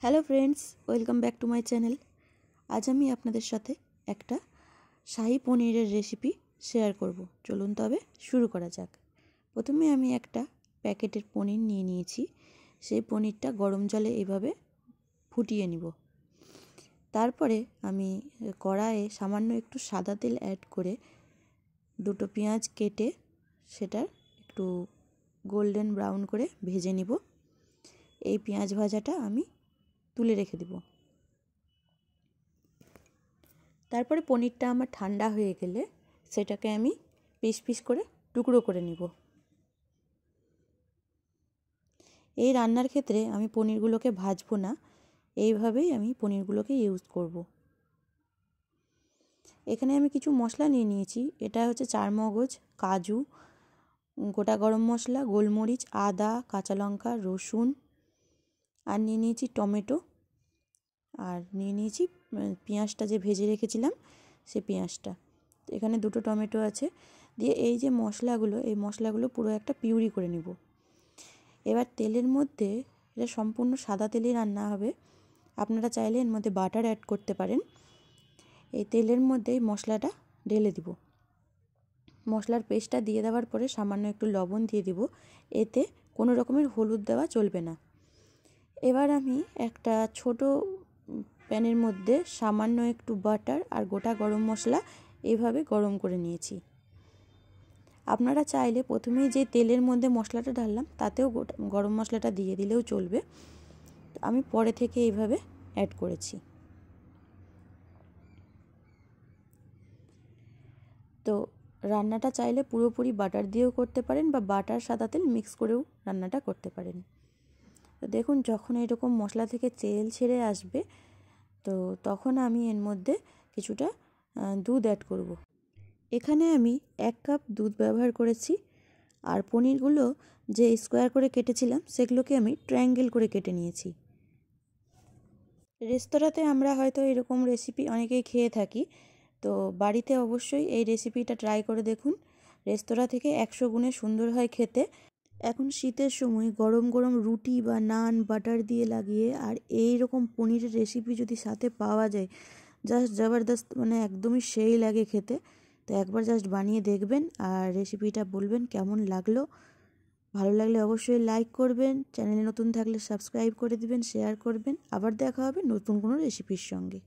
Hello friends, welcome back to my channel. আজ আমি আপনাদের সাথে একটা শাহি পনিরের রেসিপি শেয়ার করব। চলুন তবে শুরু করা যাক। প্রথমে আমি একটা প্যাকেটের পনির নিয়ে নিয়েছি। সেই পনিরটা গরম জলে এভাবে ফুটিয়ে নিব। তারপরে আমি কড়াইয়ে সামান্য একটু সাদা তেল অ্যাড করে দুটো পেঁয়াজ কেটে সেটার একটু গোল্ডেন ব্রাউন করে ভেজে নিব। এই পেঁয়াজ ভাজাটা আমি তুলে রেখে দেব। তারপরে পনিরটা আমার ঠান্ডা হয়ে গেলে সেটাকে আমি পিস পিস করে টুকরো করে নিব। এই রান্নার ক্ষেত্রে আমি পনিরগুলোকে ভাজবো না, এইভাবেই আমি পনিরগুলোকে ইউজ করব। এখানে আমি কিছু মশলা নিয়ে নিয়েছি। এটা হচ্ছে চারমগজ, কাজু, গোটা গরম মশলা, গোলমরিচ, আদা, কাঁচা লঙ্কা, রসুন, আর নিয়ে নিয়েছি টমেটো, আর নিয়ে নিয়েছি পেঁয়াজটা যে ভেজে রেখেছিলাম সেই পেঁয়াজটা। এখানে দুটো টমেটো আছে। দিয়ে এই যে মশলাগুলো, এই মশলাগুলো পুরো একটা পিউরি করে নিব। এবার তেলের মধ্যে, এটা সম্পূর্ণ সাদা তেলেই রান্না হবে, আপনারা চাইলে এর মধ্যে বাটার অ্যাড করতে পারেন। এই তেলের মধ্যে এই মশলাটা ঢেলে দিব। মশলার পেস্টটা দিয়ে দেওয়ার পরে সামান্য একটু লবণ দিয়ে দিব। এতে কোনো রকমের হলুদ দেওয়া চলবে না। এবার আমি একটা ছোট প্যানের মধ্যে সামান্য একটু বাটার আর গোটা গরম মশলা এইভাবে গরম করে নিয়েছি। আপনারা চাইলে প্রথমেই যে তেলের মধ্যে মশলাটা ঢাললাম তাতেও গরম মশলাটা দিয়ে দিলেও চলবে। আমি পরে থেকে এইভাবে অ্যাড করেছি। তো রান্নাটা চাইলে পুরোপুরি বাটার দিয়েও করতে পারেন বা বাটার সাদা তেল মিক্স করেও রান্নাটা করতে পারেন। তো দেখুন, যখন এরকম মশলা থেকে তেল ছেড়ে আসবে তো তখন আমি এর মধ্যে কিছুটা দুধ অ্যাড করব। এখানে আমি 1 কাপ দুধ ব্যবহার করেছি। আর পনিরগুলো যে স্কোয়ার করে কেটেছিলাম সেগুলোকে আমি ট্রায়াঙ্গেল করে কেটে নিয়েছি। রেস্তোরাঁতে আমরা হয়তো এরকম রেসিপি অনেকেই খেয়ে থাকি, তো বাড়িতে অবশ্যই এই রেসিপিটা ট্রাই করে দেখুন। রেস্তোরাঁ থেকে 100 গুণে সুন্দর হয় খেতে। এখন শীতের সময় গরম গরম রুটি বা নান বাটার দিয়ে লাগিয়ে আর এই রকম পনিরের রেসিপি যদি সাথে পাওয়া যায়, জাস্ট জবরদস্ত, মানে একদমই সেই লাগে খেতে। তো একবার জাস্ট বানিয়ে দেখবেন আর রেসিপিটা বলবেন কেমন লাগলো। ভালো লাগলে অবশ্যই লাইক করবেন, চ্যানেলে নতুন থাকলে সাবস্ক্রাইব করে দিবেন, শেয়ার করবেন। আবার দেখা হবে নতুন কোনো রেসিপির সঙ্গে।